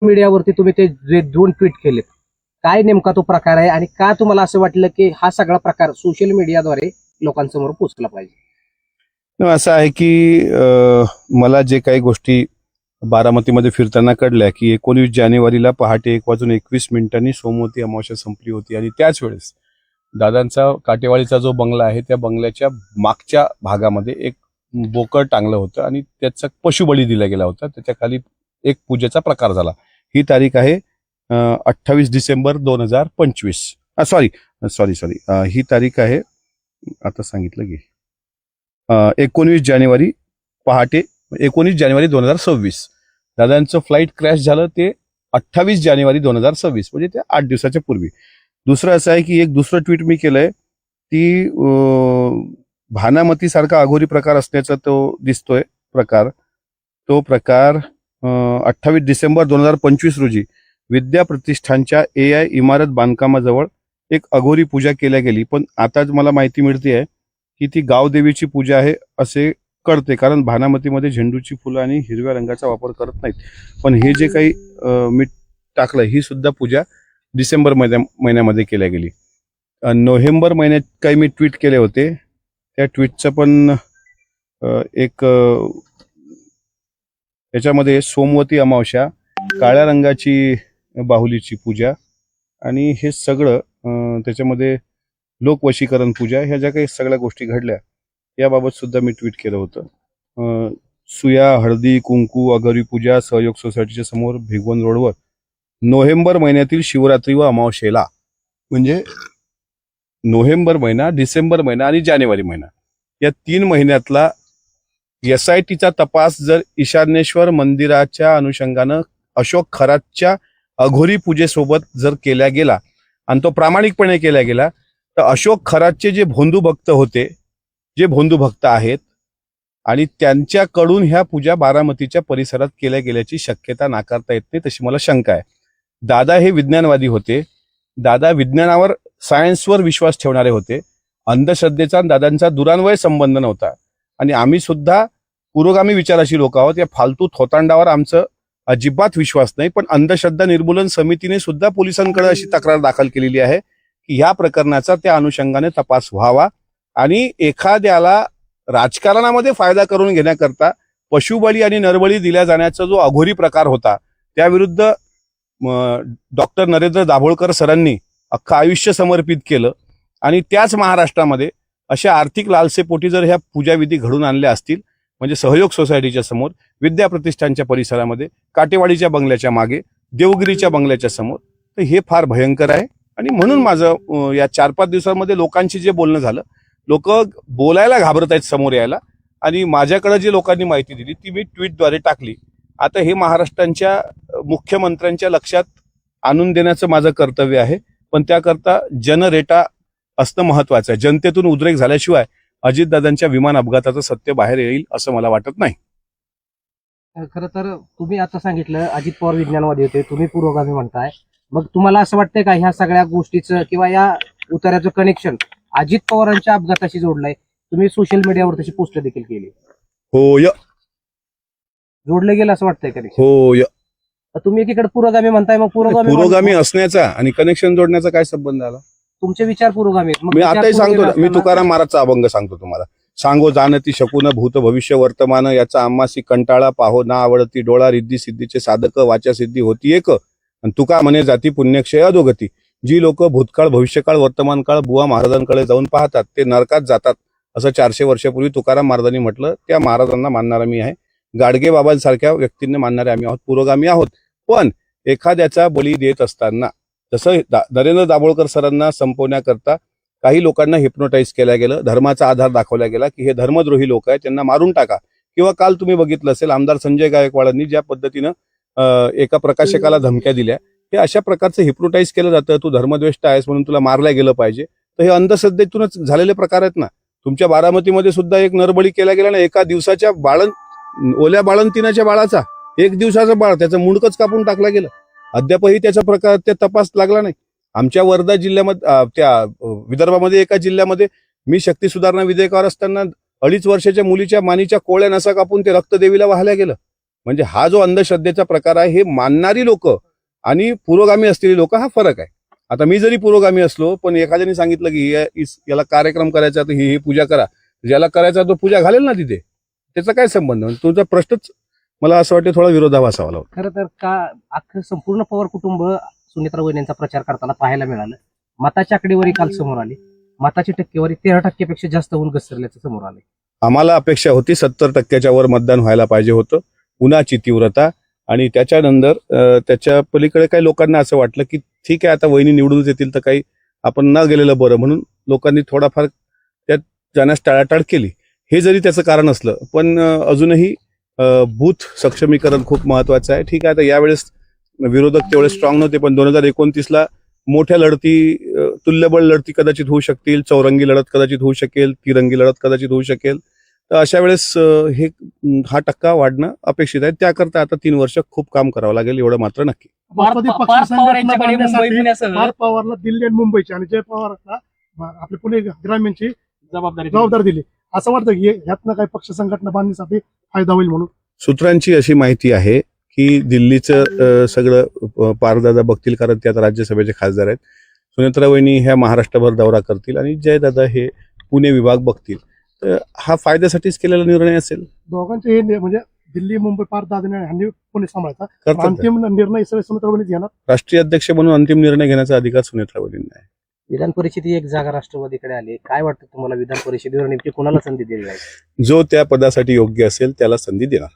मीडियावरती तुम्ही ते जे 2 ट्विट केलेत, काय नेमका तो प्रकार आहे आणि का तुम्हाला असं वाटलं की हा सगळा प्रकार सोशल मीडियाद्वारे लोकांसमोर पोहोचला पाहिजे? असं आहे की मला जे काही गोष्टी बारामतीमध्ये फिरताना कळल्या की 19 जानेवारीला पहाटे 1:21 सोमवती अमावस्या संपली होती आणि त्याच वेळेस दादांचा काटेवाडीचा जो बंगला आहे त्या बंगल्याच्या मागच्या भागामध्ये एक बोकड टांगलं होतं आणि त्याचा पशुबळी दिला गेला होता. त्याच्या खाली एक पूजेचा प्रकार झाला. ही तारीख आहे 28 डिसेंबर 2025. सॉरी ही तारीख आहे, आता सांगितलं की 19 जानेवारी पहाटे 19 जानेवारी 2026. दादांचं फ्लाईट क्रॅश झालं ते 28 जानेवारी 2026, म्हणजे ते 8 दिवसाच्या पूर्वी. दुसरं असं आहे की एक दुसरं ट्विट मी केलंय की भानामती सारखा अघोरी प्रकार असण्याचा तो दिसतोय प्रकार. तो प्रकार 28 डिसेंबर 2025 रोजी विद्या प्रतिष्ठानच्या AI इमारत बांधकामाजवळ एक अघोरी पूजा केल्या गेली, पण आता मला माहिती मिळते आहे की ती गावदेवीची पूजा आहे असे कळते, कारण भानामतीमध्ये झेंडूची फुलं आणि हिरव्या रंगाचा वापर करत नाहीत. पण हे जे काही मी टाकलं ही सुद्धा पूजा डिसेंबर महिन्यामध्ये केल्या गेली. नोव्हेंबर महिन्यात काही मी ट्विट केले होते, त्या ट्विटचं पण एक याच्यामध्ये सोमवती अमावस्या, काळ्या रंगाची बाहुलीची पूजा आणि हे सगळं त्याच्यामध्ये लोकवशीकरण पूजा, ह्या ज्या काही सगळ्या गोष्टी घडल्या याबाबत सुद्धा मी ट्विट केलं होतं. सुया, हळदी, कुंकू, अघोरी पूजा सहयोग सोसायटीच्या समोर भिगवण रोडवर नोव्हेंबर महिन्यातील शिवरात्री व अमावस्येला, म्हणजे नोव्हेंबर महिना, डिसेंबर महिना आणि जानेवारी महिना या 3 महिन्यातला SITचा तपास जर ईशान्येश्वर मंदिराच्या अनुषंगानं अशोक खरातच्या अघोरी पूजेसोबत जर केला गेला आणि तो प्रामाणिकपणे केला गेला, तर अशोक खरातचे जे भोंदू भक्त होते, जे भोंदू भक्त आहेत आणि त्यांच्याकडून ह्या पूजा बारामतीच्या परिसरात केल्या गेल्याची शक्यता नाकारता येत नाही, तशी मला शंका आहे. दादा हे विज्ञानवादी होते. दादा विज्ञानावर, सायन्सवर विश्वास ठेवणारे होते. अंधश्रद्धेचा दादांचा दुरान्वय संबंध नव्हता आणि आम्ही सुद्धा पुरोगामी विचाराशी लोक आहोत. या फालतू थोतांडावर आमचं अजिबात विश्वास नाही. पण अंधश्रद्धा निर्मूलन समितीने सुद्धा पोलिसांकडे अशी तक्रार दाखल केलेली आहे की ह्या प्रकरणाचा त्या अनुषंगाने तपास व्हावा आणि एखाद्याला राजकारणामध्ये फायदा करून घेण्याकरता पशुबळी आणि नरबळी दिल्या जाण्याचा जो अघोरी प्रकार होता त्याविरुद्ध डॉक्टर नरेंद्र दाभोळकर सरांनी अख्खं आयुष्य समर्पित केलं आणि त्याच महाराष्ट्रामध्ये अशा आर्थिक लालसेपोटी जर ह्या पूजाविधी घडून आणल्या असतील, म्हणजे सहयोग सोसायटीच्या समोर, विद्या प्रतिष्ठानच्या परिसरामध्ये, काटेवाडीच्या बंगल्याच्या मागे, देवगिरीच्या बंगल्याच्या समोर, तर हे फार भयंकर आहे. आणि म्हणून माझं या 4-5 दिवसांमध्ये लोकांशी जे बोलणं झालं, लोक बोलायला घाबरत आहेत समोर यायला आणि माझ्याकडे जी लोकांनी माहिती दिली ती मी ट्विटद्वारे टाकली. आता हे महाराष्ट्राच्या मुख्यमंत्र्यांच्या लक्षात आणून देण्याचं माझं कर्तव्य आहे, पण त्याकरता जनरेटा असणं महत्वाचं आहे. जनतेतून उद्रेक झाल्याशिवाय अजितदादांच्या विमान अपघाताचं सत्य बाहेर येईल असं मला वाटत नाही. खरं तर तुम्ही आता सांगितलं अजित पवार विज्ञानवादी होते, तुम्ही पुरोगामी म्हणताय, मग तुम्हाला असं वाटतंय का ह्या सगळ्या गोष्टीचं किंवा या उतार्याचं कनेक्शन अजित पवारांच्या अपघाताशी जोडलंय? तुम्ही सोशल मीडियावर तशी पोस्ट देखील केली. होय, जोडलं गेलं असं वाटतंय कनेक्शन? होय. तुम्ही एकीकडे पुरोगामी म्हणताय, मग पुरोगामी असण्याचा आणि कनेक्शन जोडण्याचा काय संबंध आला? तुमचे विचार पुरोगामी आहेत. मी आताही सांगतो, मी तुकाराम महाराजचा अभंग सांगतो तुम्हाला. सांगो जाणती शकून भूत भविष्य वर्तमान, याचा आम्हासी कंटाळा पाहो ना आवडती डोळा, रिद्धी सिद्धीचे साधक वाचा सिद्धी होती एक, आणि तुका म्हणे जाती पुण्यक्षय अधोगती. जी लोक भूतकाळ, भविष्यकाळ, वर्तमान काळ बुवा महाराजांकडे जाऊन पाहतात ते नरकात जातात, असं 400 वर्षापूर्वी तुकाराम महाराजांनी म्हटलं. त्या महाराजांना मानणारा मी आहे. गाडगे बाबांसारख्या व्यक्तींना मानणारे आम्ही आहोत, पुरोगामी आहोत. पण एखाद्याचा बळी देत असताना जसं नरेंद्र दाभोळकर सरांना संपवण्याकरता काही लोकांना हिप्नोटाईज केलं गेलं, धर्माचा आधार दाखवला गेला की हे धर्मद्रोही लोक आहेत, त्यांना मारून टाका. किंवा काल तुम्ही बघितलं असेल आमदार संजय गायकवाडांनी ज्या पद्धतीनं एका प्रकाशकाला धमक्या दिल्या, हे अशा प्रकारचं हिप्नोटाईज केलं जातं. तू धर्मद्वेष्ट आहेस म्हणून तुला मारल्या गेलं पाहिजे. तर हे अंधश्रद्धेतूनच झालेले प्रकार आहेत ना. तुमच्या बारामतीमध्ये सुद्धा एक नरबळी केला गेला ना, एका दिवसाच्या ओल्या बाळंतिनाच्या बाळाचा, 1 दिवसाचं बाळ, त्याचं मुंडकच कापून टाकलं गेलं. अद्यापही त्याचा प्रकार ते तपास लागला नाही. आमच्या वर्धा जिल्ह्यामध्ये, त्या विदर्भामध्ये एका जिल्ह्यामध्ये मी शक्ती सुधारणा विधेयकावर असताना 2.5 वर्षाच्या मुलीच्या मानीच्या कोळ्या नसा कापून ते रक्तदेवीला वाहल्या गेलं. म्हणजे हा जो अंधश्रद्धेचा प्रकार आहे हे मानणारी लोक आणि पुरोगामी असलेली लोक हा फरक आहे. आता मी जरी पुरोगामी असलो पण एखाद्याने सांगितलं की याला कार्यक्रम करायचा तर ही पूजा करा, ज्याला करायचा तो पूजा घालेल ना तिथे, त्याचा काय संबंध? तुमचा प्रश्नच मला असं वाटतं थोडा विरोधाभास हवा. खरं तर का अख्खं संपूर्ण पवार कुटुंब सुनेत्रा वहिनींचा प्रचार करताना पाहायला मिळालं. मताची आकडेवारी काल समोर आली. मताची टक्केवारी 13% जास्त होऊन घसरल्याचं समोर आले. आम्हाला अपेक्षा होती 70% वर मतदान व्हायला पाहिजे होतं. उन्हाची तीव्रता आणि त्याच्यानंतर त्याच्या पलीकडे काही लोकांना असं वाटलं की ठीक आहे आता वहिनी निवडून येतील तर काही आपण न गेलेलं बरं, म्हणून लोकांनी थोडाफार त्यात जाण्यास टाळाटाळ केली. हे जरी त्याचं कारण असलं पण अजूनही बूथ सक्षमीकरण खूप महत्वाचं आहे. ठीक आहे, आता यावेळेस विरोधक तेवढे स्ट्रॉंग नव्हते पण 2029ला मोठ्या लढती, तुल्यबळ लढती कदाचित होऊ शकतील, चौरंगी लढत कदाचित होऊ शकेल, तिरंगी लढत कदाचित होऊ शकेल. तर अशा वेळेस हा टक्का वाढणं अपेक्षित आहे. त्याकरता आता 3 वर्ष खूप काम करावं लागेल, एवढं मात्र नक्की. राष्ट्रवादी पक्ष संघटना बांधण्यासाठी पार्थ पवारला दिल्ली आणि मुंबईची आणि जय पवारला आपले पुणे ग्रामीणची जबाबदारी दिली. असं वाटतं की ह्यातनं काही पक्ष संघटना बांधण्यासाठी फायदा होईल म्हणून. सूत्रांची अशी माहिती आहे की दिल्लीचं सगळं पारदादा बघतील, कारण ते आता राज्यसभेचे खासदार आहेत. सुनेत्रा वहिनी ह्या महाराष्ट्रभर दौरा करतील आणि जयदादा हे पुणे विभाग बघतील. तर हा फायद्यासाठीच केलेला निर्णय असेल. दोघांचे हे म्हणजे दिल्ली मुंबई पार्थ दादा ह्यांनी पुणे सांभाळता. करतात. अंतिम निर्णय सगळे सुनेत्रा वहिनीच घेणार. राष्ट्रीय अध्यक्ष म्हणून अंतिम निर्णय घेण्याचा अधिकार सुनेत्रा वहिनींना आहे. विधान परिषदेची एक जागा राष्ट्रवादीकडे आली. काय वाटतं तुम्हाला विधान परिषदेवर नेमकी कोणाला संधी दिली जाईल? जो त्या पदासाठी योग्य असेल त्याला संधी देणार.